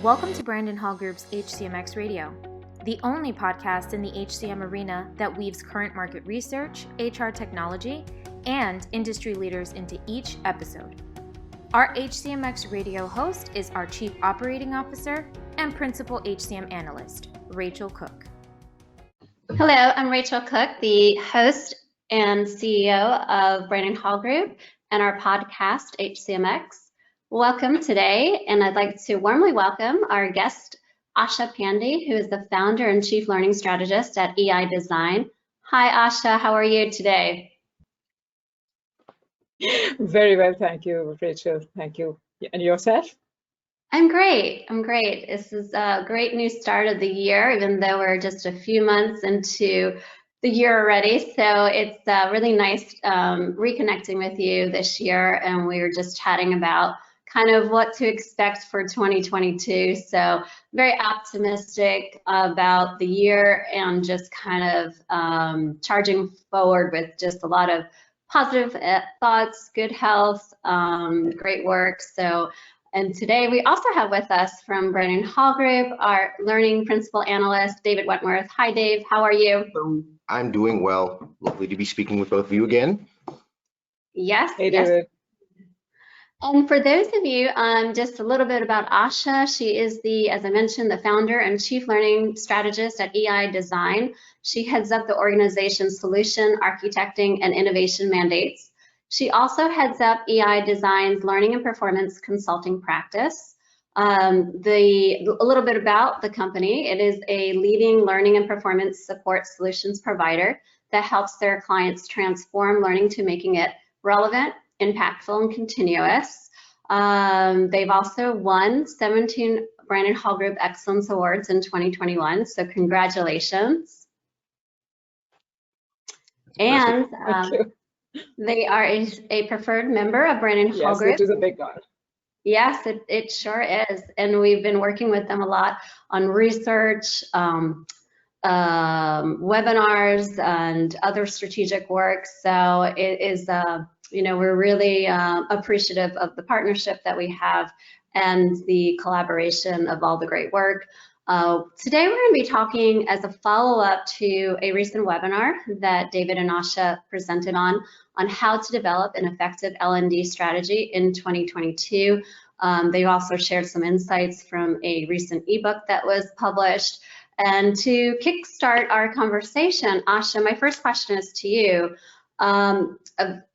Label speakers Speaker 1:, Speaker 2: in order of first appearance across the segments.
Speaker 1: Welcome to Brandon Hall Group's HCMx Radio, the only podcast in the HCM arena that weaves current market research, HR technology, and industry leaders into each episode. Our HCMx Radio host is our Chief Operating Officer and Principal HCM Analyst, Rachel Cook.
Speaker 2: Hello, I'm Rachel Cook, the host and CEO of Brandon Hall Group and our podcast, HCMx. Welcome today, and I'd like to warmly welcome our guest, Asha Pandey, who is the founder and Chief Learning Strategist at EI Design. Hi, Asha, how are you today?
Speaker 3: Very well, thank you, Rachel. Thank you. And yourself?
Speaker 2: I'm great. This is a great new start of the year, even though we're just a few months into the year already. So it's really nice reconnecting with you this year, and we were just chatting about kind of what to expect for 2022. So very optimistic about the year and just kind of charging forward with just a lot of positive thoughts, good health, great work. And today we also have with us from Brandon Hall Group, our learning principal analyst, David Wentworth. Hi, Dave, how are you?
Speaker 4: Hello. I'm doing well. Lovely to be speaking with both of you again.
Speaker 2: Yes.
Speaker 3: Hey, David.
Speaker 2: And for those of you, just a little bit about Asha. She is as I mentioned, the founder and chief learning strategist at EI Design. She heads up the organization's solution, architecting, and innovation mandates. She also heads up EI Design's learning and performance consulting practice. A little bit about the company. It is a leading learning and performance support solutions provider that helps their clients transform learning to making it relevant, impactful, and continuous. They've also won 17 Brandon Hall Group Excellence Awards in 2021, so congratulations. And they are a preferred member of Brandon Hall Group.
Speaker 3: Yes, it is a big honor.
Speaker 2: Yes, it sure is. And we've been working with them a lot on research, webinars, and other strategic work. So it is we're really appreciative of the partnership that we have and the collaboration of all the great work. Today we're going to be talking as a follow-up to a recent webinar that David and Asha presented on how to develop an effective L&D strategy in 2022. They also shared some insights from a recent ebook that was published. And to kickstart our conversation, Asha, my first question is to you.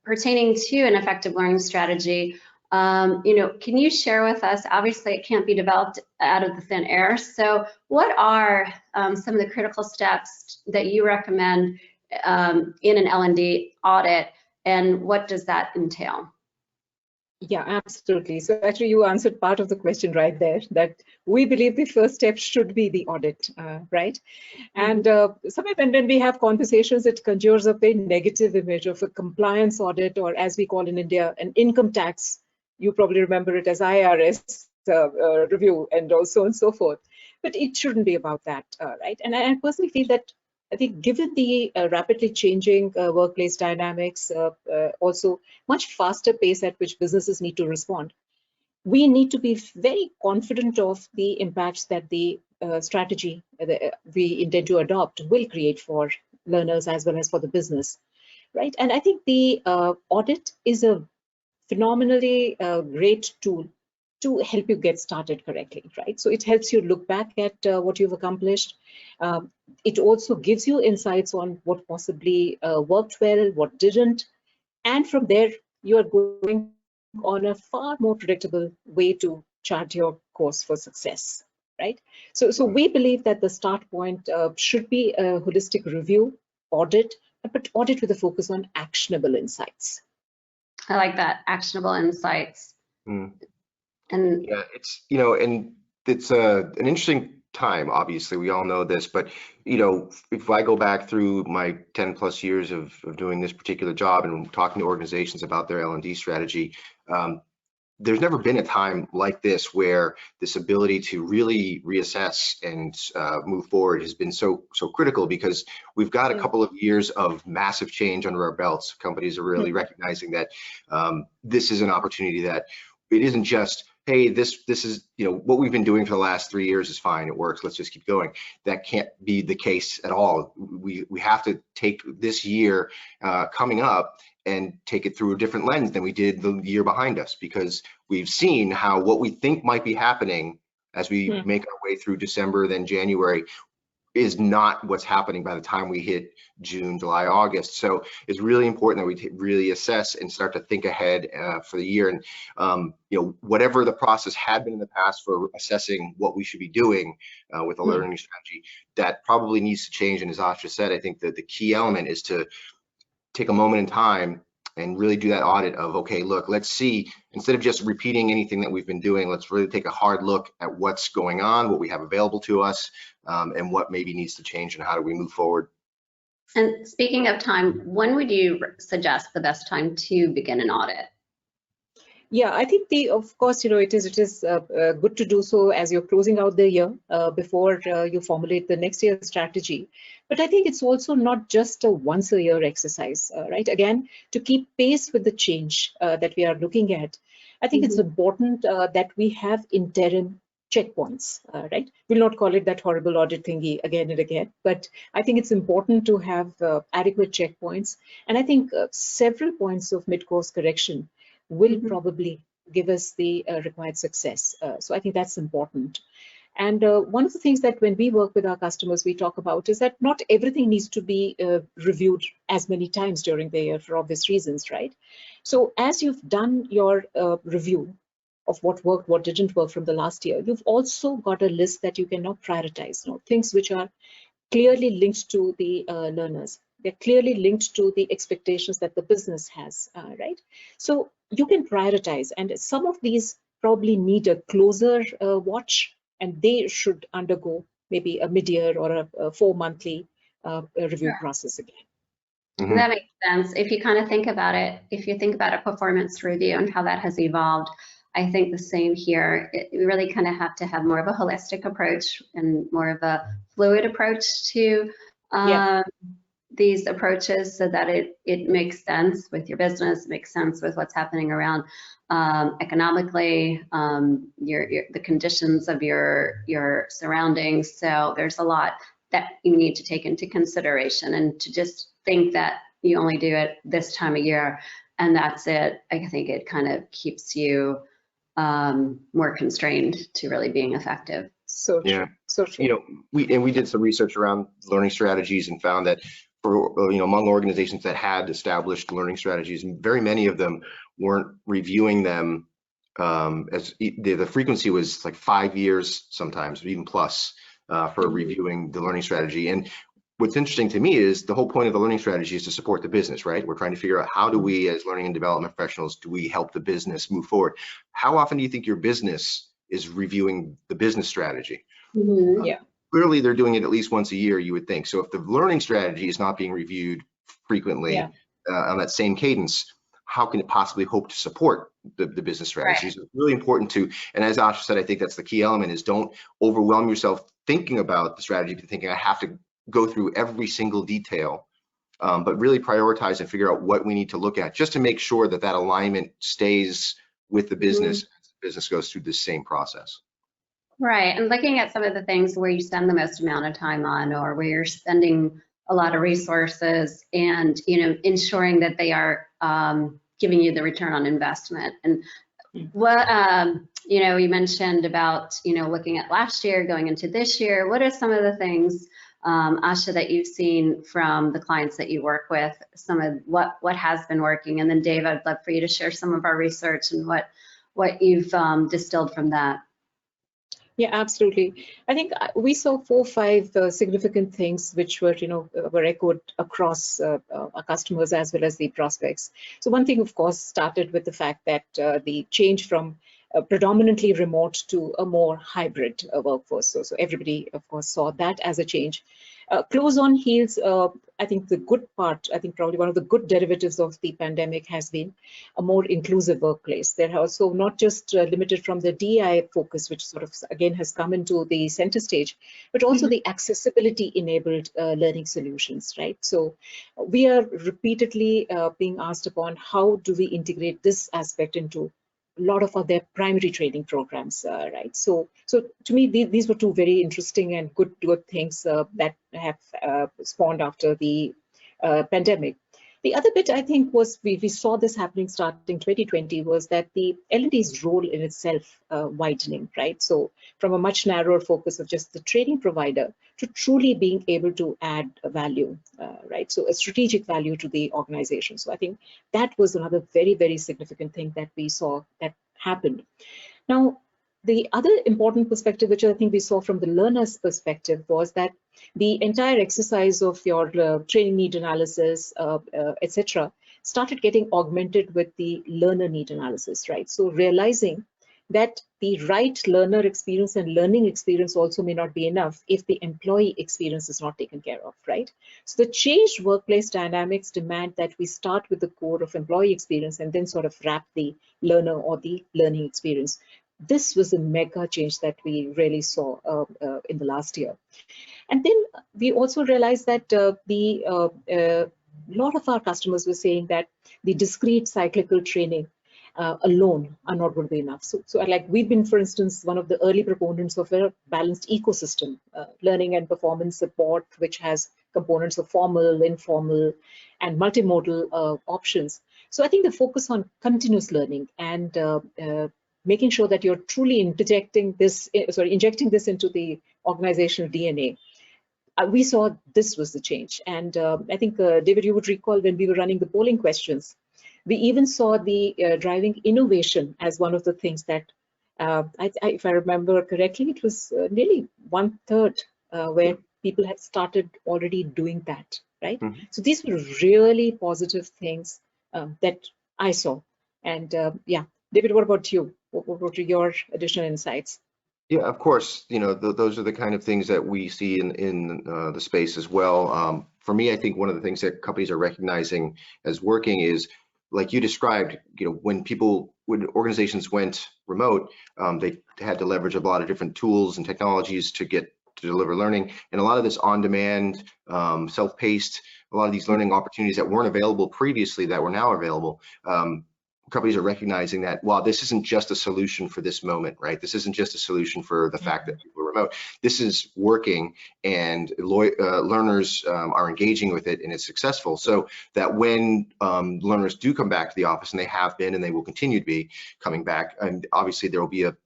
Speaker 2: Pertaining to an effective learning strategy, can you share with us, obviously it can't be developed out of the thin air, so what are some of the critical steps that you recommend in an L&D audit, and what does that entail?
Speaker 3: Yeah, absolutely. So actually you answered part of the question right there, that we believe the first step should be the audit, right? And sometimes when we have conversations, it conjures up a negative image of a compliance audit, or as we call in India, an income tax. You probably remember it as IRS review, and so on and so forth. But it shouldn't be about that, right? And I personally feel that I think given the rapidly changing workplace dynamics, also much faster pace at which businesses need to respond, we need to be very confident of the impacts that the strategy we intend to adopt will create for learners as well as for the business, right? And I think the audit is a phenomenally great tool to help you get started correctly, right? So it helps you look back at what you've accomplished. It also gives you insights on what possibly worked well, what didn't. And from there, you are going on a far more predictable way to chart your course for success, right? So we believe that the start point should be a holistic review, audit, but audit with a focus on actionable insights.
Speaker 2: I like that, actionable insights.
Speaker 4: And yeah, it's and it's an interesting time. Obviously, we all know this, but if I go back through my 10+ years of doing this particular job and talking to organizations about their L&D strategy, there's never been a time like this where this ability to really reassess and move forward has been so critical, because we've got a couple of years of massive change under our belts. Companies are really recognizing that this is an opportunity that it isn't just, hey, this is, what we've been doing for the last 3 years is fine, it works, let's just keep going. That can't be the case at all. We have to take this year coming up and take it through a different lens than we did the year behind us, because we've seen how what we think might be happening as we make our way through December, then January, is not what's happening by the time we hit June, July, August. So it's really important that we really assess and start to think ahead for the year. And whatever the process had been in the past for assessing what we should be doing with a learning strategy, that probably needs to change. And as Asha said, I think that the key element is to take a moment in time and really do that audit of, okay, look, let's see, instead of just repeating anything that we've been doing, let's really take a hard look at what's going on, what we have available to us, and what maybe needs to change, and how do we move forward.
Speaker 2: And speaking of time, when would you suggest the best time to begin an audit?
Speaker 3: Yeah, I think of course, it is good to do so as you're closing out the year before you formulate the next year's strategy. But I think it's also not just a once a year exercise, right? Again, to keep pace with the change that we are looking at, I think it's important that we have interim checkpoints, right? We'll not call it that horrible audit thingy again and again, but I think it's important to have adequate checkpoints. And I think several points of mid-course correction will probably give us the required success. So I think that's important. And one of the things that when we work with our customers, we talk about is that not everything needs to be reviewed as many times during the year for obvious reasons, right? So as you've done your review of what worked, what didn't work from the last year, you've also got a list that you can now prioritize, things which are clearly linked to the learners. They're clearly linked to the expectations that the business has, right? So you can prioritize, and some of these probably need a closer watch, and they should undergo maybe a mid-year or a 4-monthly review process again.
Speaker 2: That makes sense. If you kind of think about it, if you think about a performance review and how that has evolved, I think the same here. We really kind of have to have more of a holistic approach and more of a fluid approach to these approaches, so that it makes sense with your business, makes sense with what's happening around economically, the conditions of your surroundings. So there's a lot that you need to take into consideration, and to just think that you only do it this time of year and that's it, I think it kind of keeps you more constrained to really being effective.
Speaker 3: So true.
Speaker 4: Yeah.
Speaker 3: So true.
Speaker 4: We did some research around learning strategies and found that for among organizations that had established learning strategies, very many of them weren't reviewing them as the frequency was like 5 years sometimes, even plus for reviewing the learning strategy. And what's interesting to me is the whole point of the learning strategy is to support the business, right? We're trying to figure out, how do we as learning and development professionals, do we help the business move forward? How often do you think your business is reviewing the business strategy?
Speaker 3: Yeah.
Speaker 4: Clearly they're doing it at least once a year, you would think. So if the learning strategy is not being reviewed frequently on that same cadence, how can it possibly hope to support the business strategies? Right. It's really important to, and as Asha said, I think that's the key element, is don't overwhelm yourself thinking about the strategy, thinking I have to go through every single detail, but really prioritize and figure out what we need to look at, just to make sure that that alignment stays with the business as the business goes through the same process.
Speaker 2: Right, and looking at some of the things where you spend the most amount of time on, or where you're spending a lot of resources, and ensuring that they are giving you the return on investment. And what you mentioned about looking at last year, going into this year. What are some of the things, Asha, that you've seen from the clients that you work with? Some of what has been working, and then Dave, I'd love for you to share some of our research and what you've distilled from that.
Speaker 3: Yeah, absolutely. I think we saw 4 or 5 significant things which were, were echoed across our customers as well as the prospects. So one thing, of course, started with the fact that the change from predominantly remote to a more hybrid workforce. So everybody, of course, saw that as a change. Close on heels, I think the good part, I think probably one of the good derivatives of the pandemic has been a more inclusive workplace. They're also not just limited from the DI focus, which sort of again has come into the center stage, but also the accessibility enabled learning solutions, right? So we are repeatedly being asked upon, how do we integrate this aspect into lot of their primary training programs, right? So to me, these were two very interesting and good things that have spawned after the pandemic. The other bit, I think, was we saw this happening starting 2020, was that the L&D's role in itself widening, right? So from a much narrower focus of just the training provider to truly being able to add value, right? So a strategic value to the organization. So I think that was another very, very significant thing that we saw that happened. Now, the other important perspective, which I think we saw from the learner's perspective, was that the entire exercise of your training need analysis, etc., started getting augmented with the learner need analysis, right? So realizing that the right learner experience and learning experience also may not be enough if the employee experience is not taken care of, right? So the changed workplace dynamics demand that we start with the core of employee experience and then sort of wrap the learner or the learning experience. This was a mega change that we really saw in the last year. And then we also realized that a lot of our customers were saying that the discrete cyclical training alone are not going to be enough. So like we've been, for instance, one of the early proponents of a balanced ecosystem, learning and performance support, which has components of formal, informal, and multimodal options. So I think the focus on continuous learning and making sure that you're truly injecting this into the organizational DNA. We saw this was the change. And I think, David, you would recall when we were running the polling questions, we even saw the driving innovation as one of the things that, if I remember correctly, it was nearly 1/3 where people had started already doing that, right? Mm-hmm. So these were really positive things that I saw. And yeah, David, what about you? What were your additional insights?
Speaker 4: Yeah, of course, those are the kind of things that we see in the space as well. For me, I think one of the things that companies are recognizing as working is, like you described, when organizations went remote, they had to leverage a lot of different tools and technologies to deliver learning, and a lot of this on-demand, self-paced, a lot of these learning opportunities that weren't available previously that were now available. Companies are recognizing that, wow, this isn't just a solution for this moment, right? This isn't just a solution for the fact that people are remote. This is working, and learners are engaging with it, and it's successful. So that when learners do come back to the office, and they have been, and they will continue to be coming back, and obviously there will be a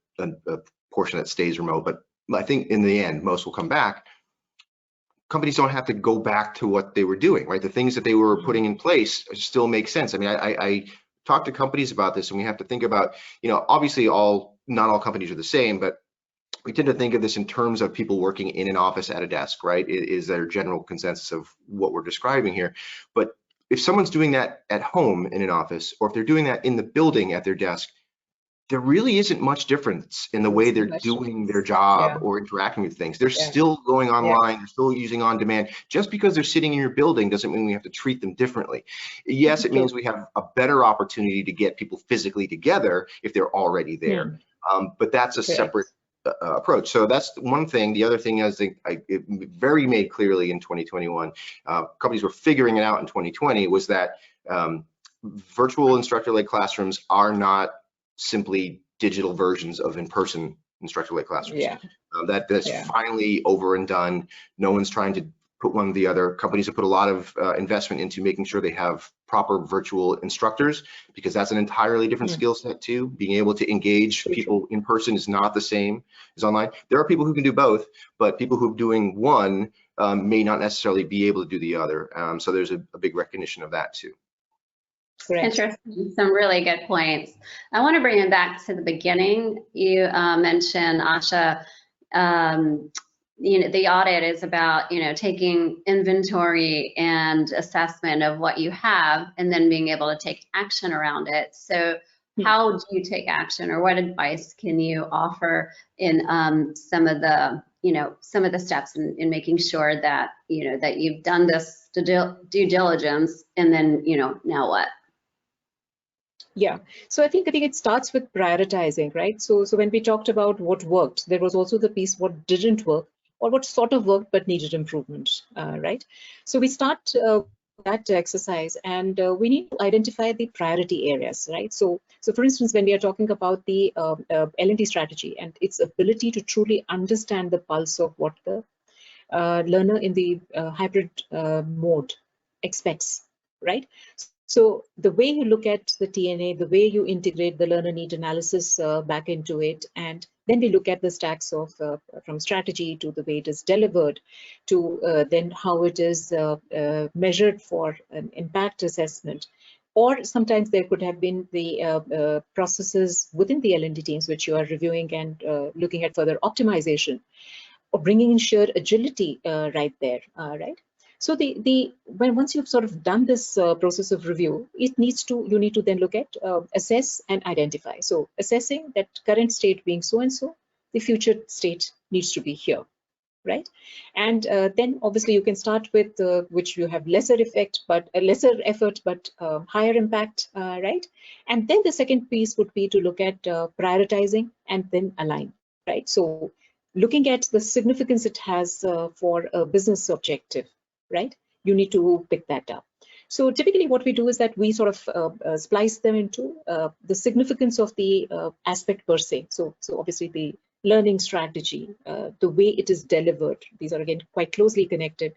Speaker 4: portion that stays remote, but I think in the end, most will come back. Companies don't have to go back to what they were doing, right? The things that they were putting in place still make sense. I mean, I talk to companies about this, and we have to think about, obviously not all companies are the same, but we tend to think of this in terms of people working in an office at a desk, right? Is their general consensus of what we're describing here. But if someone's doing that at home in an office, or if they're doing that in the building at their desk, there really isn't much difference in the way they're doing their job or interacting with things. They're still going online, they're still using on demand. Just because they're sitting in your building doesn't mean we have to treat them differently. Yes, it means we have a better opportunity to get people physically together if they're already there. But that's a separate approach. So that's one thing. The other thing is, it very made clearly in 2021, companies were figuring it out in 2020, was that virtual instructor-led classrooms are not simply digital versions of in-person instructor-led classrooms. That's finally over and done. No one's trying to put one or the other. Companies have put a lot of investment into making sure they have proper virtual instructors, because that's an entirely different skill set too. Being able to engage people in person is not the same as online. There are people who can do both, but people who are doing one may not necessarily be able to do the other. So there's a big recognition of that too.
Speaker 2: Interesting. Some really good points. I want to bring it back to the beginning. You mentioned, Asha, the audit is about, taking inventory and assessment of what you have, and then being able to take action around it. So how do you take action, or what advice can you offer in some of the steps in making sure that, that you've done this due diligence, and then, now what?
Speaker 3: Yeah, so I think it starts with prioritizing, right? So when we talked about what worked, there was also the piece what didn't work, or what sort of worked but needed improvement, right? So we start that exercise, and we need to identify the priority areas, right? So for instance, when we are talking about the L&D strategy and its ability to truly understand the pulse of what the learner in the hybrid mode expects, right? So the way you look at the TNA, the way you integrate the learner need analysis back into it, and then we look at the stacks of from strategy to the way it is delivered, to then how it is measured for an impact assessment. Or sometimes there could have been the processes within the L&D teams which you are reviewing and looking at further optimization, or bringing in sheer agility right there, right? So once you've sort of done this process of review, you need to then look at, assess and identify. So assessing that current state being so and so, the future state needs to be here, right? And then obviously you can start with which you have lesser effort, but higher impact, right? And then the second piece would be to look at prioritizing and then align, right? So looking at the significance it has for a business objective, right? You need to pick that up. So typically what we do is that we sort of splice them into the significance of the aspect per se. So obviously the learning strategy, the way it is delivered, these are again quite closely connected,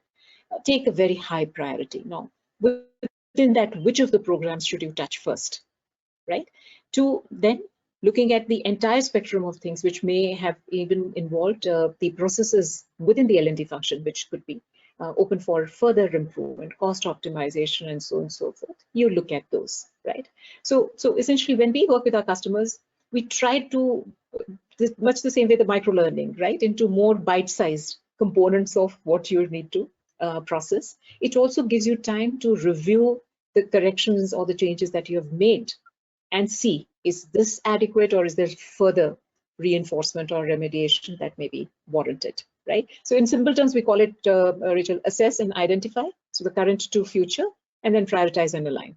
Speaker 3: take a very high priority. Now, within that, which of the programs should you touch first, right? To then looking at the entire spectrum of things which may have even involved the processes within the L&D function, which could be open for further improvement, cost optimization, and so on and so forth. You look at those, right? So essentially, when we work with our customers, we try to, much the same way the micro learning, right, into more bite-sized components of what you need to process. It also gives you time to review the corrections or the changes that you have made and see, is this adequate or is there further reinforcement or remediation that may be warranted, right? So in simple terms, we call it, Rachel, assess and identify, so the current to future, and then prioritize and align.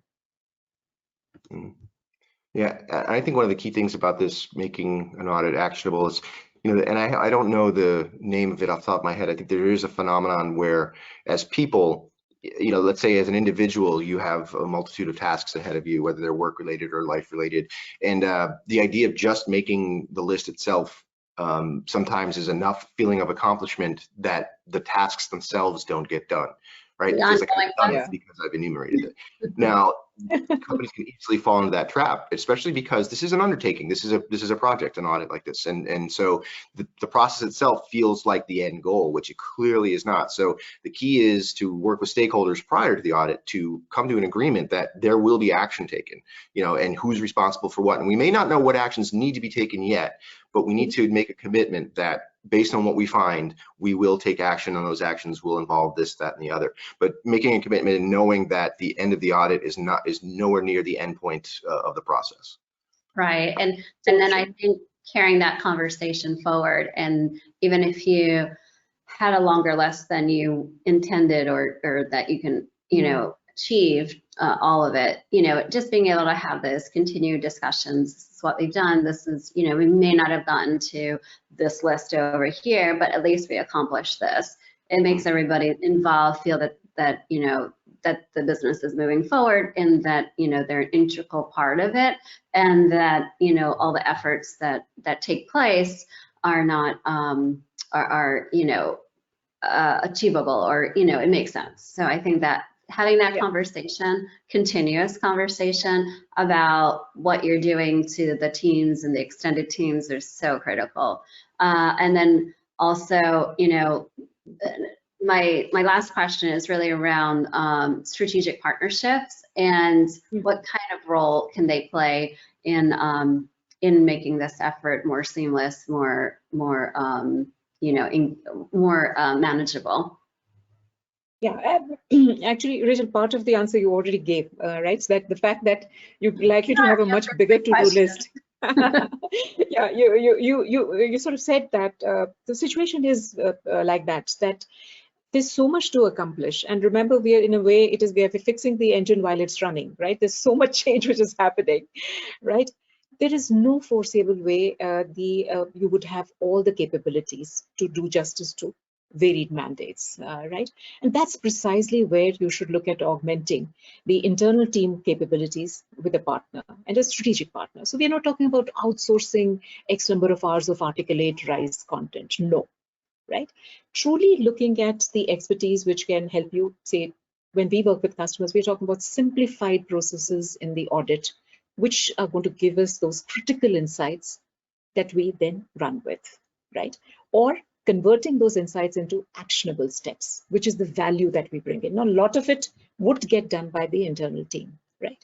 Speaker 4: Yeah, I think one of the key things about this making an audit actionable is, you know, and I don't know the name of it off the top of my head. I think there is a phenomenon where as people, you know, let's say as an individual, you have a multitude of tasks ahead of you, whether they're work related or life related. And the idea of just making the list itself sometimes is enough feeling of accomplishment that the tasks themselves don't get done, right? It feels like I've done it because I've enumerated it. Now, companies can easily fall into that trap, especially because this is an undertaking. This is a project, an audit like this, and so the process itself feels like the end goal, which it clearly is not. So the key is to work with stakeholders prior to the audit to come to an agreement that there will be action taken, you know, and who's responsible for what. And we may not know what actions need to be taken yet, but we need to make a commitment that based on what we find, we will take action, and those actions will involve this, that, and the other. But making a commitment and knowing that the end of the audit is nowhere near the end point of the process.
Speaker 2: Right, and then I think carrying that conversation forward, and even if you had a longer list than you intended, or that you can, you know, achieve all of it, you know, just being able to have those continued discussions. This is what we've done. This is, you know, we may not have gotten to this list over here, but at least we accomplished this. It makes everybody involved feel that you know, that the business is moving forward, and that, you know, they're an integral part of it, and that, you know, all the efforts that take place are not you know, achievable, or, you know, it makes sense. So I think that having that conversation, continuous conversation about what you're doing to the teams and the extended teams are so critical. And then also, you know, my last question is really around strategic partnerships, and what kind of role can they play in making this effort more seamless, more you know, more manageable.
Speaker 3: Yeah, actually, Rachel, part of the answer you already gave, right? So that the fact that you're likely to have a much bigger to-do list. Yeah, you sort of said that the situation is like that there's so much to accomplish. And remember, we are, in a way, we are fixing the engine while it's running, right? There's so much change which is happening, right? There is no foreseeable way you would have all the capabilities to do justice to varied mandates, right? And that's precisely where you should look at augmenting the internal team capabilities with a partner and a strategic partner. So we're not talking about outsourcing X number of hours of articulate RISE content, no, right? Truly looking at the expertise which can help you, say, when we work with customers, we're talking about simplified processes in the audit, which are going to give us those critical insights that we then run with, right? Or converting those insights into actionable steps, which is the value that we bring in. Now, a lot of it would get done by the internal team, right?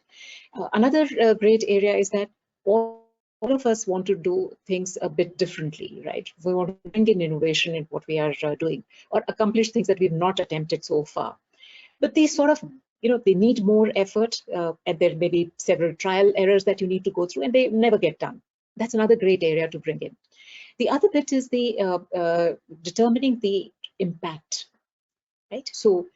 Speaker 3: Another great area is that all of us want to do things a bit differently, right? We want to bring in innovation in what we are doing or accomplish things that we've not attempted so far. But these sort of, they need more effort, and there may be several trial errors that you need to go through, and they never get done. That's another great area to bring in. The other bit is the determining the impact, right? So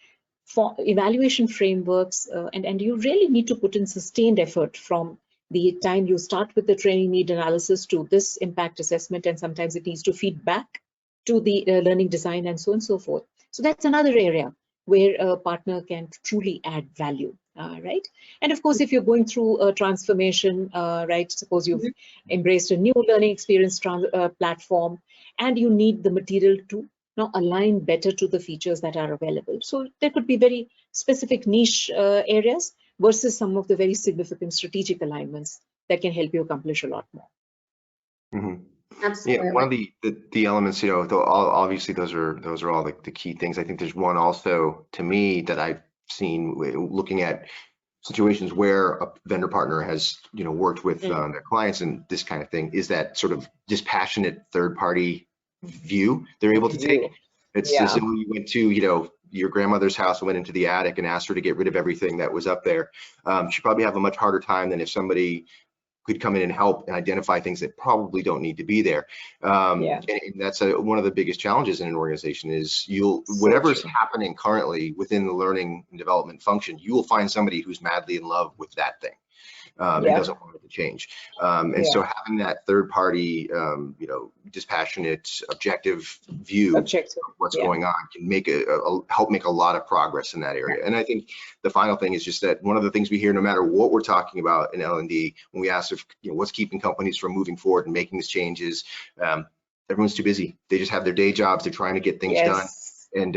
Speaker 3: for evaluation frameworks, and you really need to put in sustained effort from the time you start with the training need analysis to this impact assessment, and sometimes it needs to feed back to the learning design and so on and so forth. So that's another area where a partner can truly add value, right? And of course, if you're going through a transformation, right, suppose you've embraced a new learning experience platform and you need the material to now align better to the features that are available. So there could be very specific niche areas versus some of the very significant strategic alignments that can help you accomplish a lot more.
Speaker 4: Mm-hmm.
Speaker 2: Absolutely.
Speaker 4: Yeah, one of the elements, obviously those are all the key things. I think there's one also to me that I've seen looking at situations where a vendor partner has worked with their clients and this kind of thing, is that sort of dispassionate third party view they're able to take. It's as if you went to your grandmother's house and went into the attic and asked her to get rid of everything that was up there. She'd probably have a much harder time than if somebody could come in and help and identify things that probably don't need to be there. And that's one of the biggest challenges in an organization is whatever's happening currently within the learning and development function, you will find somebody who's madly in love with that thing. And doesn't want it to change. And so having that third party, dispassionate, objective view of what's going on can help make a lot of progress in that area. And I think the final thing is just that one of the things we hear, no matter what we're talking about in L&D, when we ask if what's keeping companies from moving forward and making these changes, everyone's too busy. They just have their day jobs. They're trying to get things done. And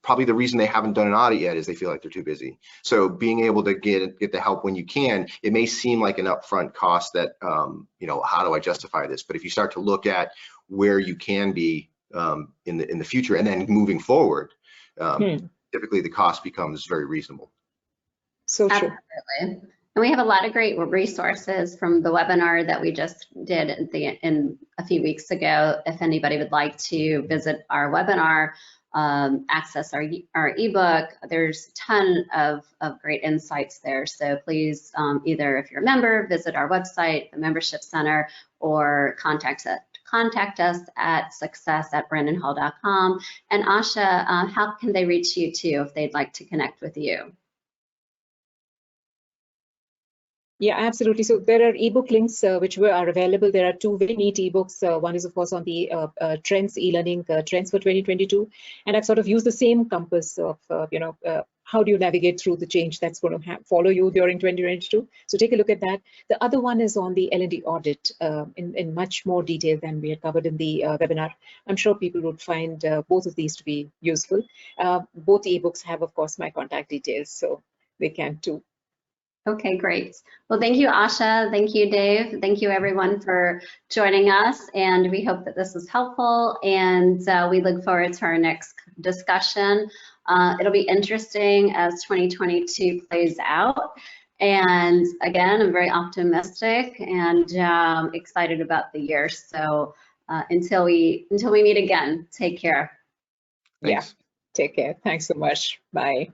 Speaker 4: probably the reason they haven't done an audit yet is they feel like they're too busy. So being able to get the help when you can, it may seem like an upfront cost that, how do I justify this? But if you start to look at where you can be in the future and then moving forward, typically the cost becomes very reasonable.
Speaker 3: So true.
Speaker 2: Absolutely. And we have a lot of great resources from the webinar that we just did in a few weeks ago. If anybody would like to visit our webinar, access our ebook, there's a ton of great insights there. So please, either if you're a member, visit our website, the membership center, or contact us at success@brandonhall.com. And Asha, how can they reach you too if they'd like to connect with you?
Speaker 3: Yeah, absolutely. So there are ebook links which are available. There are two very neat ebooks. One is, of course, on the trends, e-learning trends for 2022. And I've sort of used the same compass of, how do you navigate through the change that's going to follow you during 2022. So take a look at that. The other one is on the L&D audit in much more detail than we had covered in the webinar. I'm sure people would find both of these to be useful. Both ebooks have, of course, my contact details, so they can too.
Speaker 2: Okay, great. Well, thank you, Asha. Thank you, Dave. Thank you, everyone, for joining us. And we hope that this was helpful. And we look forward to our next discussion. It'll be interesting as 2022 plays out. And again, I'm very optimistic and excited about the year. So until we meet again, take care.
Speaker 4: Thanks.
Speaker 3: Yeah, take care. Thanks so much. Bye.